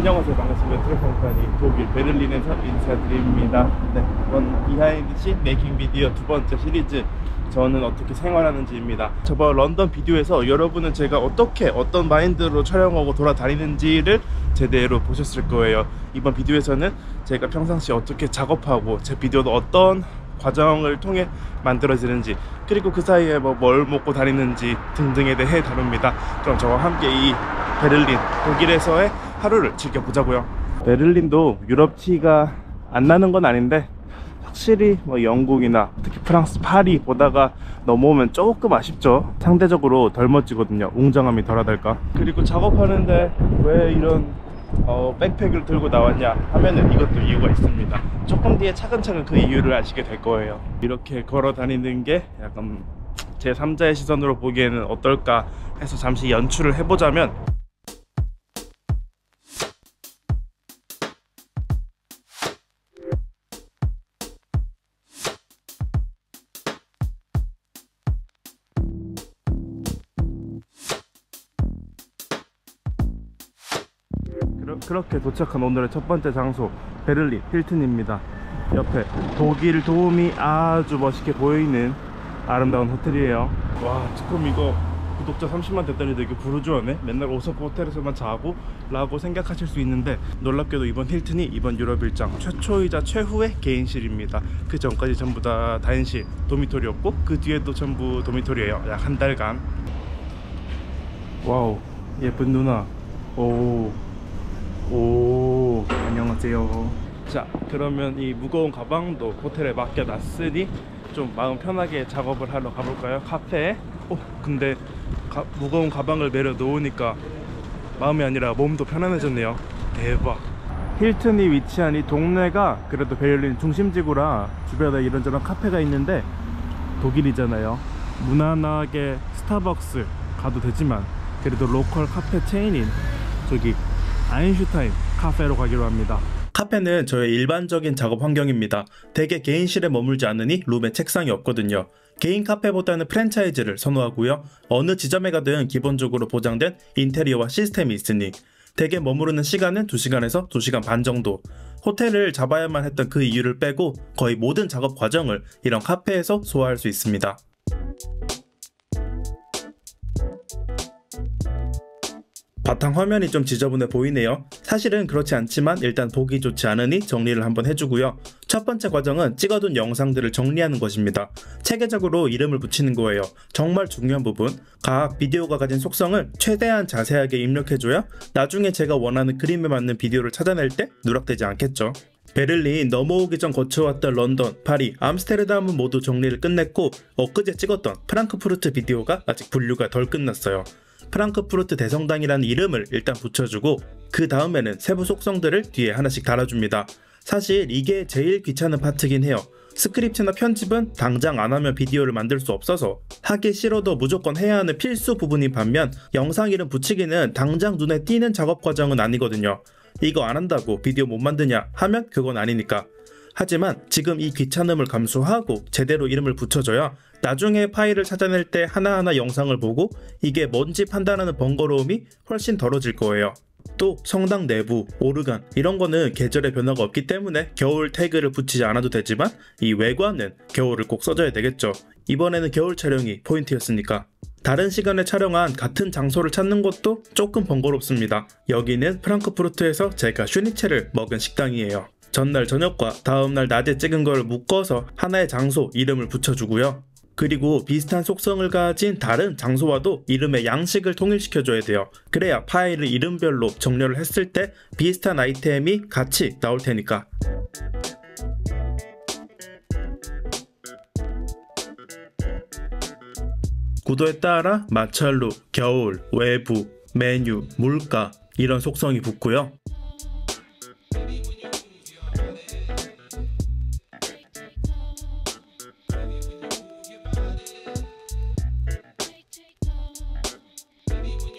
안녕하세요, 반갑습니다. 트랙컴퍼니 독일 베를린에서 인사드립니다. 네, 이번 비하인드 씬 메이킹 비디오 두 번째 시리즈, 저는 어떻게 생활하는지입니다. 저번 런던 비디오에서 여러분은 제가 어떤 마인드로 촬영하고 돌아다니는지를 제대로 보셨을 거예요. 이번 비디오에서는 제가 평상시 어떻게 작업하고 제 비디오도 어떤 과정을 통해 만들어지는지, 그리고 그 사이에 뭘 먹고 다니는지 등등에 대해 다룹니다. 그럼 저와 함께 이 베를린, 독일에서의 하루를 즐겨보자고요. 베를린도 유럽 티가 안 나는 건 아닌데, 확실히 영국이나 특히 프랑스 파리 보다가 넘어오면 조금 아쉽죠. 상대적으로 덜 멋지거든요. 웅장함이 덜하달까. 그리고 작업하는데 왜 이런 백팩을 들고 나왔냐 하면은 이것도 이유가 있습니다. 조금 뒤에 차근차근 그 이유를 아시게 될 거예요. 이렇게 걸어 다니는 게 약간 제 3자의 시선으로 보기에는 어떨까 해서 잠시 연출을 해보자면, 그렇게 도착한 오늘의 첫 번째 장소, 베를린 힐튼입니다. 옆에 독일 도움이 아주 멋있게 보이는 아름다운 호텔이에요. 와, 지금 이거 구독자 30만 됐다니 되게 부르주아네. 맨날 5성급 호텔에서만 자고 라고 생각하실 수 있는데, 놀랍게도 이번 힐튼이 이번 유럽 일정 최초이자 최후의 개인실입니다. 그 전까지 전부 다 다인실 도미토리였고, 그 뒤에도 전부 도미토리예요. 약 한 달간. 와우, 예쁜 누나. 오, 안녕하세요. 자, 그러면 이 무거운 가방도 호텔에 맡겨놨으니 좀 마음 편하게 작업을 하러 가볼까요? 카페에. 근데 무거운 가방을 내려 놓으니까 마음이 아니라 몸도 편안해졌네요. 대박. 힐튼이 위치한 이 동네가 그래도 베를린 중심지구라 주변에 이런저런 카페가 있는데, 독일이잖아요. 무난하게 스타벅스 가도 되지만 그래도 로컬 카페 체인인 저기 아인슈타인 카페로 가기로 합니다. 카페는 저의 일반적인 작업 환경입니다. 대개 개인실에 머물지 않으니 룸에 책상이 없거든요. 개인 카페보다는 프랜차이즈를 선호하고요. 어느 지점에 가든 기본적으로 보장된 인테리어와 시스템이 있으니 대개 머무르는 시간은 2시간에서 2시간 반 정도. 호텔을 잡아야만 했던 그 이유를 빼고 거의 모든 작업 과정을 이런 카페에서 소화할 수 있습니다. 바탕 화면이 좀 지저분해 보이네요. 사실은 그렇지 않지만 일단 보기 좋지 않으니 정리를 한번 해주고요. 첫 번째 과정은 찍어둔 영상들을 정리하는 것입니다. 체계적으로 이름을 붙이는 거예요. 정말 중요한 부분. 각 비디오가 가진 속성을 최대한 자세하게 입력해줘야 나중에 제가 원하는 그림에 맞는 비디오를 찾아낼 때 누락되지 않겠죠. 베를린 넘어오기 전 거쳐왔던 런던, 파리, 암스테르담은 모두 정리를 끝냈고, 엊그제 찍었던 프랑크푸르트 비디오가 아직 분류가 덜 끝났어요. 프랑크푸르트 대성당이라는 이름을 일단 붙여주고, 그 다음에는 세부 속성들을 뒤에 하나씩 달아줍니다. 사실 이게 제일 귀찮은 파트긴 해요. 스크립트나 편집은 당장 안 하면 비디오를 만들 수 없어서 하기 싫어도 무조건 해야 하는 필수 부분인 반면, 영상 이름 붙이기는 당장 눈에 띄는 작업 과정은 아니거든요. 이거 안 한다고 비디오 못 만드냐 하면 그건 아니니까. 하지만 지금 이 귀찮음을 감수하고 제대로 이름을 붙여줘야 나중에 파일을 찾아낼 때 하나하나 영상을 보고 이게 뭔지 판단하는 번거로움이 훨씬 덜어질 거예요. 또 성당 내부, 오르간 이런 거는 계절의 변화가 없기 때문에 겨울 태그를 붙이지 않아도 되지만, 이 외관은 겨울을 꼭 써줘야 되겠죠. 이번에는 겨울 촬영이 포인트였으니까. 다른 시간에 촬영한 같은 장소를 찾는 것도 조금 번거롭습니다. 여기는 프랑크푸르트에서 제가 슈니첼을 먹은 식당이에요. 전날 저녁과 다음날 낮에 찍은 걸 묶어서 하나의 장소 이름을 붙여주고요. 그리고 비슷한 속성을 가진 다른 장소와도 이름의 양식을 통일시켜줘야 돼요. 그래야 파일을 이름별로 정렬을 했을 때 비슷한 아이템이 같이 나올 테니까. 구도에 따라 마찰루, 겨울, 외부, 메뉴, 물가 이런 속성이 붙고요.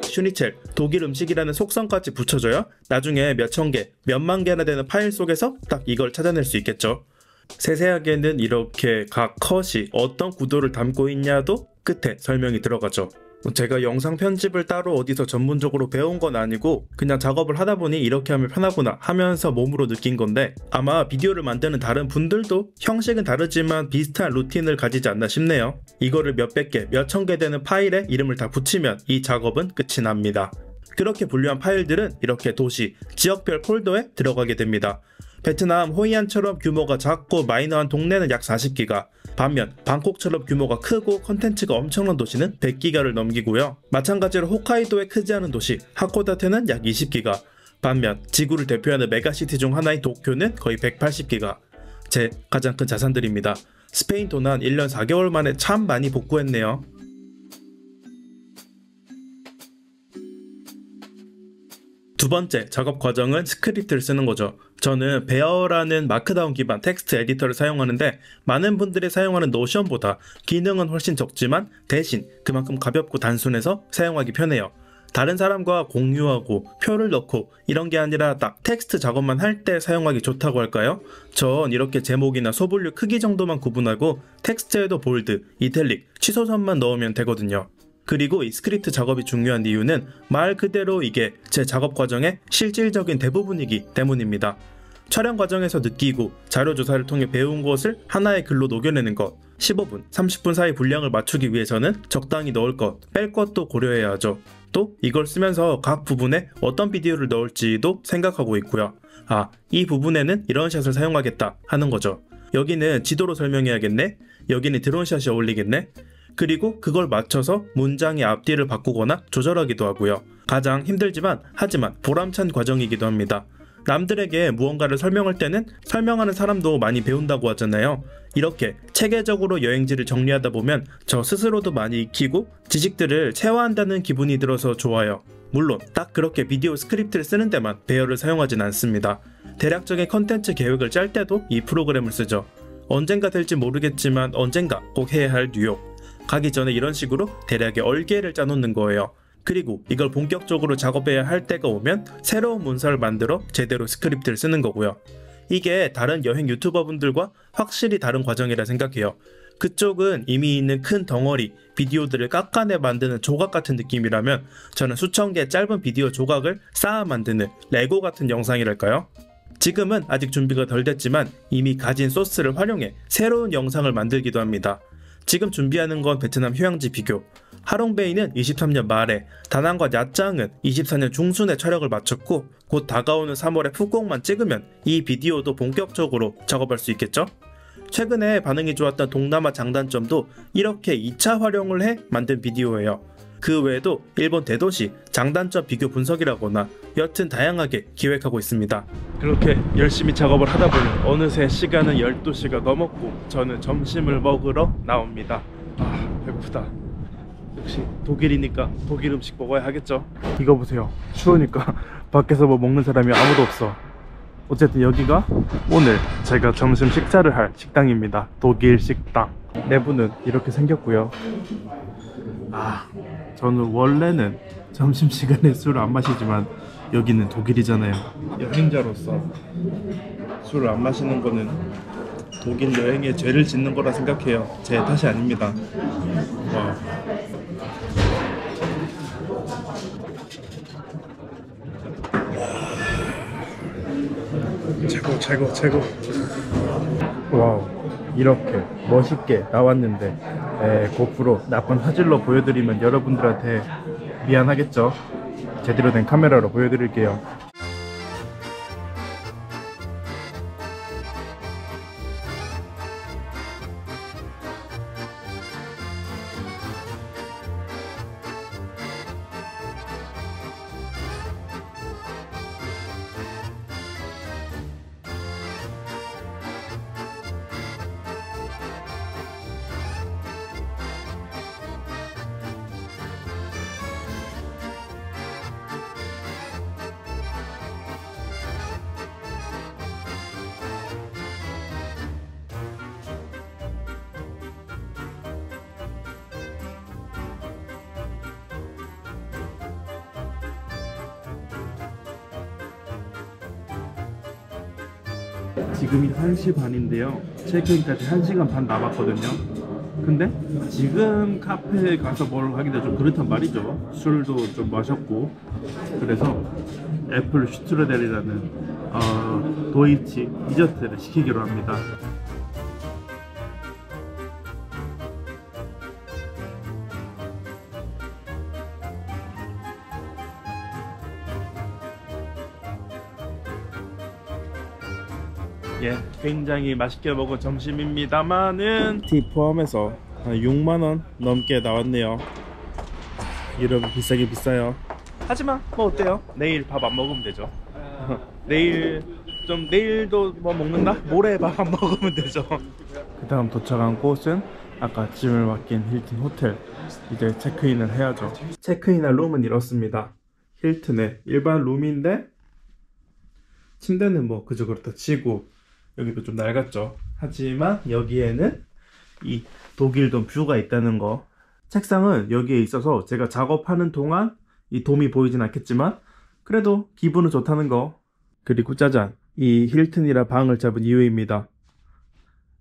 슈니첼, 독일 음식이라는 속성까지 붙여줘야 나중에 몇천 개, 몇만 개나 되는 파일 속에서 딱 이걸 찾아낼 수 있겠죠. 세세하게는 이렇게 각 컷이 어떤 구도를 담고 있냐도 끝에 설명이 들어가죠. 제가 영상 편집을 따로 어디서 전문적으로 배운 건 아니고 그냥 작업을 하다 보니 이렇게 하면 편하구나 하면서 몸으로 느낀 건데, 아마 비디오를 만드는 다른 분들도 형식은 다르지만 비슷한 루틴을 가지지 않나 싶네요. 이거를 몇백 개, 몇천 개 되는 파일에 이름을 다 붙이면 이 작업은 끝이 납니다. 그렇게 분류한 파일들은 이렇게 도시, 지역별 폴더에 들어가게 됩니다. 베트남 호이안처럼 규모가 작고 마이너한 동네는 약 40기가, 반면 방콕처럼 규모가 크고 컨텐츠가 엄청난 도시는 100기가를 넘기고요. 마찬가지로 홋카이도의 크지 않은 도시 하코다테는 약 20기가, 반면 지구를 대표하는 메가시티 중 하나인 도쿄는 거의 180기가. 제 가장 큰 자산들입니다. 스페인 도난 1년 4개월 만에 참 많이 복구했네요. 두 번째 작업 과정은 스크립트를 쓰는 거죠. 저는 베어라는 마크다운 기반 텍스트 에디터를 사용하는데, 많은 분들이 사용하는 노션보다 기능은 훨씬 적지만 대신 그만큼 가볍고 단순해서 사용하기 편해요. 다른 사람과 공유하고 표를 넣고 이런 게 아니라 딱 텍스트 작업만 할 때 사용하기 좋다고 할까요? 전 이렇게 제목이나 소분류 크기 정도만 구분하고 텍스트에도 볼드, 이탈릭, 취소선만 넣으면 되거든요. 그리고 이 스크립트 작업이 중요한 이유는 말 그대로 이게 제 작업 과정의 실질적인 대부분이기 때문입니다. 촬영 과정에서 느끼고 자료 조사를 통해 배운 것을 하나의 글로 녹여내는 것, 15분, 30분 사이 분량을 맞추기 위해서는 적당히 넣을 것, 뺄 것도 고려해야 하죠. 또 이걸 쓰면서 각 부분에 어떤 비디오를 넣을지도 생각하고 있고요. 이 부분에는 이런 샷을 사용하겠다 하는 거죠. 여기는 지도로 설명해야겠네? 여기는 드론샷이 어울리겠네? 그리고 그걸 맞춰서 문장의 앞뒤를 바꾸거나 조절하기도 하고요. 가장 힘들지만 하지만 보람찬 과정이기도 합니다. 남들에게 무언가를 설명할 때는 설명하는 사람도 많이 배운다고 하잖아요. 이렇게 체계적으로 여행지를 정리하다 보면 저 스스로도 많이 익히고 지식들을 체화한다는 기분이 들어서 좋아요. 물론 딱 그렇게 비디오 스크립트를 쓰는 데만 베어를 사용하진 않습니다. 대략적인 컨텐츠 계획을 짤 때도 이 프로그램을 쓰죠. 언젠가 될지 모르겠지만 언젠가 꼭 해야 할 뉴욕. 가기 전에 이런 식으로 대략의 얼개를 짜놓는 거예요. 그리고 이걸 본격적으로 작업해야 할 때가 오면 새로운 문서를 만들어 제대로 스크립트를 쓰는 거고요. 이게 다른 여행 유튜버분들과 확실히 다른 과정이라 생각해요. 그쪽은 이미 있는 큰 덩어리 비디오들을 깎아내 만드는 조각 같은 느낌이라면, 저는 수천 개의 짧은 비디오 조각을 쌓아 만드는 레고 같은 영상이랄까요? 지금은 아직 준비가 덜 됐지만 이미 가진 소스를 활용해 새로운 영상을 만들기도 합니다. 지금 준비하는 건 베트남 휴양지 비교. 하롱베이는 23년 말에, 다낭과 야짱은 24년 중순에 촬영을 마쳤고 곧 다가오는 3월에 푸꾸옥만 찍으면 이 비디오도 본격적으로 작업할 수 있겠죠? 최근에 반응이 좋았던 동남아 장단점도 이렇게 2차 활용을 해 만든 비디오예요. 그 외에도 일본 대도시 장단점 비교 분석이라거나 여튼 다양하게 기획하고 있습니다. 그렇게 열심히 작업을 하다 보니 어느새 시간은 12시가 넘었고 저는 점심을 먹으러 나옵니다. 배고프다. 역시 독일이니까 독일 음식 먹어야 하겠죠. 이거 보세요. 추우니까 밖에서 뭐 먹는 사람이 아무도 없어. 어쨌든 여기가 오늘 제가 점심 식사를 할 식당입니다. 독일 식당. 내부는 이렇게 생겼고요. 저는 원래는 점심시간에 술을 안 마시지만 여기는 독일이잖아요. 여행자로서 술을 안 마시는 거는 독일 여행에 죄를 짓는 거라 생각해요. 제 탓이 아닙니다. 최고. 와우, 이렇게 멋있게 나왔는데 고프로 나쁜 화질로 보여드리면 여러분들한테 미안하겠죠? 제대로 된 카메라로 보여드릴게요. 지금이 1시 반인데요. 체크인까지 1시간 반 남았거든요. 근데 지금 카페에 가서 뭘 하기도 좀 그렇단 말이죠. 술도 좀 마셨고. 그래서 애플 슈트르델이라는 도이치 디저트를 시키기로 합니다. 예, 굉장히 맛있게 먹은 점심입니다만은 팁 포함해서 한 6만원 넘게 나왔네요. 이러면 비싸긴 비싸요. 하지만 뭐 어때요? 내일 밥 안 먹으면 되죠. 내일도 뭐 먹는다? 모레 밥 안 먹으면 되죠. 그 다음 도착한 곳은 아까 짐을 맡긴 힐튼 호텔. 이제 체크인을 해야죠. 체크인할 룸은 이렇습니다. 힐튼의 일반 룸인데 침대는 뭐 그저 그렇다 치고 여기도 좀 낡았죠. 하지만 여기에는 이 독일돔 뷰가 있다는 거. 책상은 여기에 있어서 제가 작업하는 동안 이 돔이 보이진 않겠지만 그래도 기분은 좋다는 거. 그리고 짜잔, 이 힐튼이라 방을 잡은 이유입니다.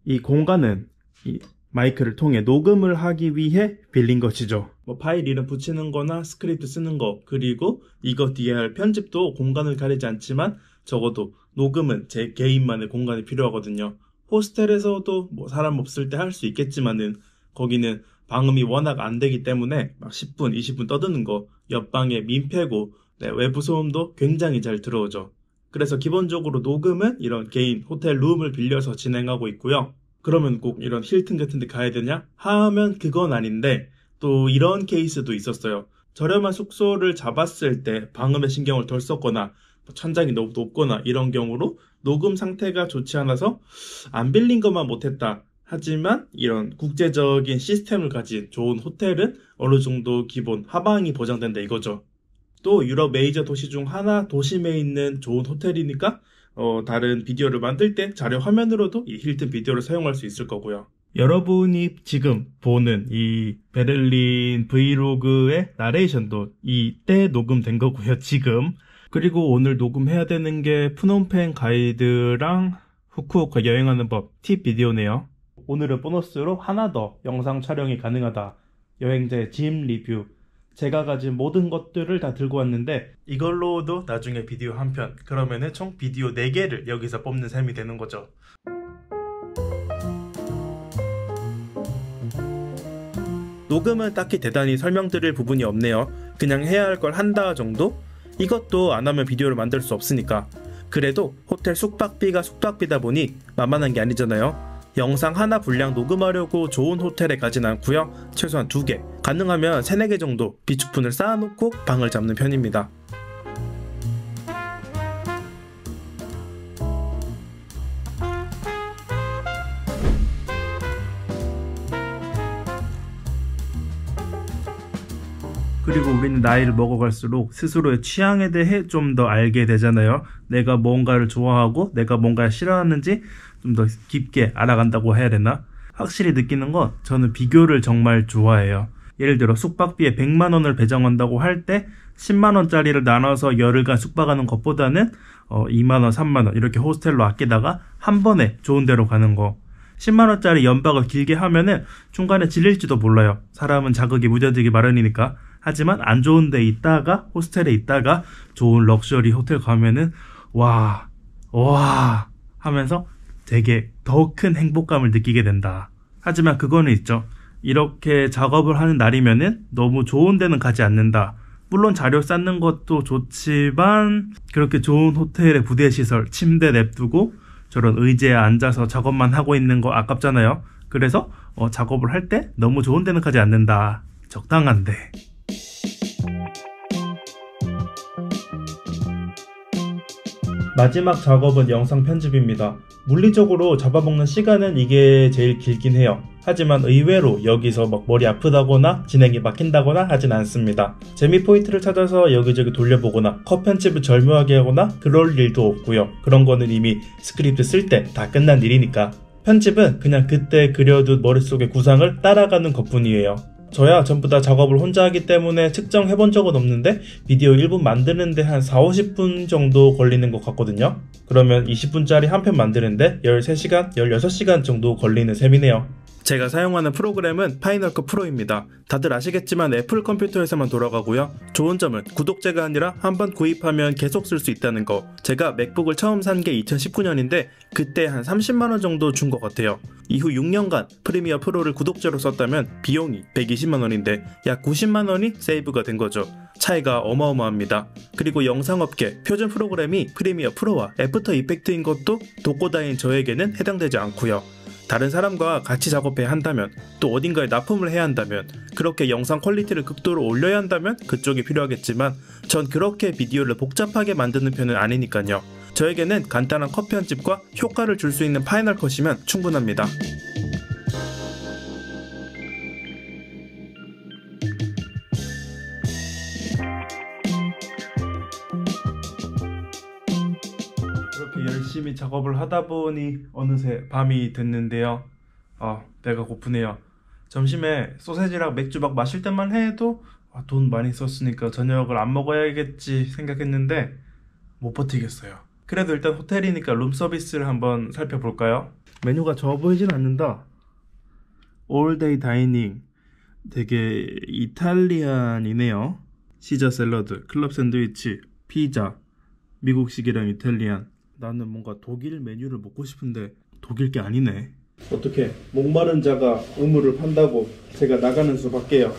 이 공간은 이 마이크를 통해 녹음을 하기 위해 빌린 것이죠. 뭐 파일 이름 붙이는 거나 스크립트 쓰는 거, 그리고 이거 뒤에 할 편집도 공간을 가리지 않지만 적어도 녹음은 제 개인만의 공간이 필요하거든요. 호스텔에서도 뭐 사람 없을 때 할 수 있겠지만은 거기는 방음이 워낙 안 되기 때문에 막 10분, 20분 떠드는 거, 옆방에 민폐고 외부 소음도 굉장히 잘 들어오죠. 그래서 기본적으로 녹음은 이런 개인 호텔 룸을 빌려서 진행하고 있고요. 그러면 꼭 이런 힐튼 같은 데 가야 되냐? 하면 그건 아닌데 또 이런 케이스도 있었어요. 저렴한 숙소를 잡았을 때 방음에 신경을 덜 썼거나 천장이 너무 높거나 이런 경우로 녹음 상태가 좋지 않아서 안 빌린 것만 못했다. 하지만 이런 국제적인 시스템을 가진 좋은 호텔은 어느 정도 기본 하방이 보장된다 이거죠. 또 유럽 메이저 도시 중 하나 도심에 있는 좋은 호텔이니까 다른 비디오를 만들 때 자료 화면으로도 이 힐튼 비디오를 사용할 수 있을 거고요. 여러분이 지금 보는 이 베를린 브이로그의 나레이션도 이때 녹음된 거고요. 지금. 그리고 오늘 녹음해야 되는 게 푸놈펜 가이드랑 후쿠오카 여행하는 법 팁 비디오네요. 오늘은 보너스로 하나 더 영상 촬영이 가능하다. 여행자의 짐 리뷰. 제가 가진 모든 것들을 다 들고 왔는데 이걸로도 나중에 비디오 한 편, 그러면은 총 비디오 4개를 여기서 뽑는 셈이 되는 거죠. 녹음은 딱히 대단히 설명드릴 부분이 없네요. 그냥 해야 할 걸 한다 정도? 이것도 안 하면 비디오를 만들 수 없으니까. 그래도 호텔 숙박비가 숙박비다 보니 만만한 게 아니잖아요. 영상 하나 분량 녹음하려고 좋은 호텔에 가진 않고요. 최소한 2개, 가능하면 3, 4개 정도 비축분을 쌓아놓고 방을 잡는 편입니다. 그리고 우리는 나이를 먹어갈수록 스스로의 취향에 대해 좀 더 알게 되잖아요. 내가 뭔가를 좋아하고 내가 뭔가를 싫어하는지 좀 더 깊게 알아간다고 해야 되나? 확실히 느끼는 건 저는 비교를 정말 좋아해요. 예를 들어 숙박비에 100만원을 배정한다고 할 때 10만원짜리를 나눠서 열흘간 숙박하는 것보다는 2만원, 3만원 이렇게 호스텔로 아끼다가 한 번에 좋은 데로 가는 거. 10만원짜리 연박을 길게 하면은 중간에 질릴지도 몰라요. 사람은 자극이 무뎌지기 마련이니까. 하지만 안 좋은 데 있다가 호스텔에 있다가 좋은 럭셔리 호텔 가면은 와 하면서 되게 더 큰 행복감을 느끼게 된다. 하지만 그거는 있죠. 이렇게 작업을 하는 날이면은 너무 좋은 데는 가지 않는다. 물론 자료 쌓는 것도 좋지만 그렇게 좋은 호텔의 부대 시설, 침대 냅두고 저런 의자에 앉아서 작업만 하고 있는 거 아깝잖아요. 그래서 작업을 할 때 너무 좋은 데는 가지 않는다. 적당한데. 마지막 작업은 영상 편집입니다. 물리적으로 잡아먹는 시간은 이게 제일 길긴 해요. 하지만 의외로 여기서 막 머리 아프다거나 진행이 막힌다거나 하진 않습니다. 재미 포인트를 찾아서 여기저기 돌려보거나 컷 편집을 절묘하게 하거나 그럴 일도 없고요. 그런 거는 이미 스크립트 쓸 때 다 끝난 일이니까. 편집은 그냥 그때 그려둔 머릿속의 구상을 따라가는 것뿐이에요. 저야 전부 다 작업을 혼자 하기 때문에 측정해본 적은 없는데 비디오 1분 만드는데 한 4-50분 정도 걸리는 것 같거든요. 그러면 20분짜리 한 편 만드는데 13시간, 16시간 정도 걸리는 셈이네요. 제가 사용하는 프로그램은 파이널 컷 프로입니다. 다들 아시겠지만 애플 컴퓨터에서만 돌아가고요. 좋은 점은 구독제가 아니라 한번 구입하면 계속 쓸 수 있다는 거. 제가 맥북을 처음 산 게 2019년인데 그때 한 30만원 정도 준 것 같아요. 이후 6년간 프리미어 프로를 구독제로 썼다면 비용이 120만원인데 약 90만원이 세이브가 된 거죠. 차이가 어마어마합니다. 그리고 영상업계 표준 프로그램이 프리미어 프로와 애프터 이펙트인 것도 독고다인 저에게는 해당되지 않고요. 다른 사람과 같이 작업해야 한다면, 또 어딘가에 납품을 해야 한다면, 그렇게 영상 퀄리티를 극도로 올려야 한다면 그쪽이 필요하겠지만 전 그렇게 비디오를 복잡하게 만드는 편은 아니니까요. 저에게는 간단한 컷 편집과 효과를 줄 수 있는 파이널 컷이면 충분합니다. 이렇게 열심히 작업을 하다 보니 어느새 밤이 됐는데요. 배가 고프네요. 점심에 소세지랑 맥주 막 마실 때만 해도 돈 많이 썼으니까 저녁을 안 먹어야겠지 생각했는데 못 버티겠어요. 그래도 일단 호텔이니까 룸서비스를 한번 살펴볼까요? 메뉴가 좋아 보이진 않는다. 올데이 다이닝, 되게 이탈리안이네요. 시저 샐러드, 클럽 샌드위치, 피자, 미국식이랑 이탈리안. 나는 뭔가 독일 메뉴를 먹고 싶은데 독일 게 아니네. 어떻게 목마른 자가 우물을 판다고 제가 나가는 수밖에요.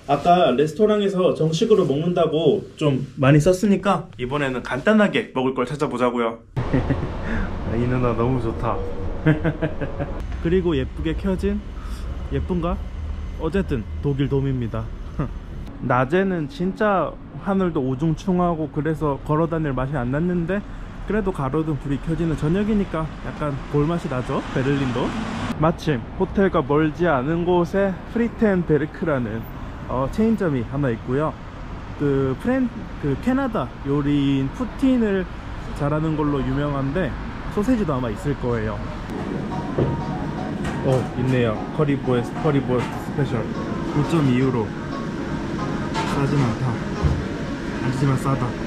아까 레스토랑에서 정식으로 먹는다고 좀 많이 썼으니까 이번에는 간단하게 먹을 걸 찾아보자고요. 이 누나 너무 좋다. 그리고 예쁘게 켜진, 예쁜가? 어쨌든 독일 돔입니다. 낮에는 진짜 하늘도 우중충하고 그래서 걸어다닐 맛이 안 났는데 그래도 가로등 불이 켜지는 저녁이니까 약간 볼맛이 나죠? 베를린도. 마침 호텔과 멀지 않은 곳에 프리텐베르크라는 체인점이 하나 있고요. 그 캐나다 요리인 푸틴을 잘하는 걸로 유명한데 소세지도 아마 있을 거예요. 있네요. 커리버스트 스페셜 9.2유로. 싸진 않다. 하지만 싸다.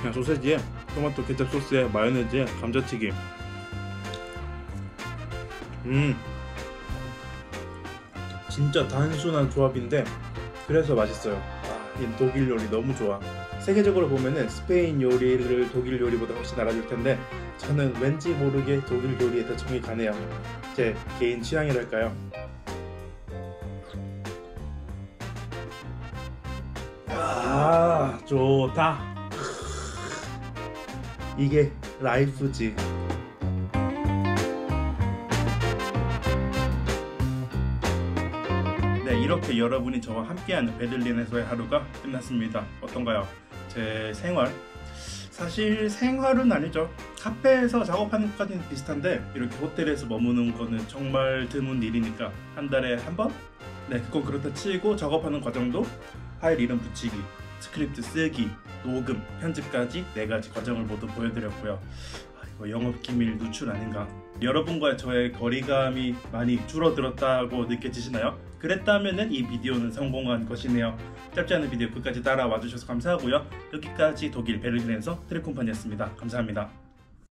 그냥 소세지에 토마토 케첩 소스에 마요네즈에 감자튀김. 진짜 단순한 조합인데 그래서 맛있어요. 이 독일 요리 너무 좋아. 세계적으로 보면은 스페인 요리를 독일 요리보다 훨씬 알아줄 텐데 저는 왠지 모르게 독일 요리에 더 정이 가네요. 제 개인 취향이랄까요. 좋다. 이게 라이프지. 네, 이렇게 여러분이 저와 함께하는 베를린에서의 하루가 끝났습니다. 어떤가요? 제 생활? 사실 생활은 아니죠. 카페에서 작업하는 것까지는 비슷한데 이렇게 호텔에서 머무는 거는 정말 드문 일이니까 한 달에 한 번? 네, 그건 그렇다 치고 작업하는 과정도 파일 이름 붙이기, 스크립트 쓰기, 녹음, 편집까지 4가지 과정을 모두 보여드렸고요. 이거 영업기밀 누출 아닌가? 여러분과 저의 거리감이 많이 줄어들었다고 느껴지시나요? 그랬다면 이 비디오는 성공한 것이네요. 짧지 않은 비디오 끝까지 따라와 주셔서 감사하고요. 여기까지 독일 베를린에서 트랙 콤파니였습니다. 감사합니다.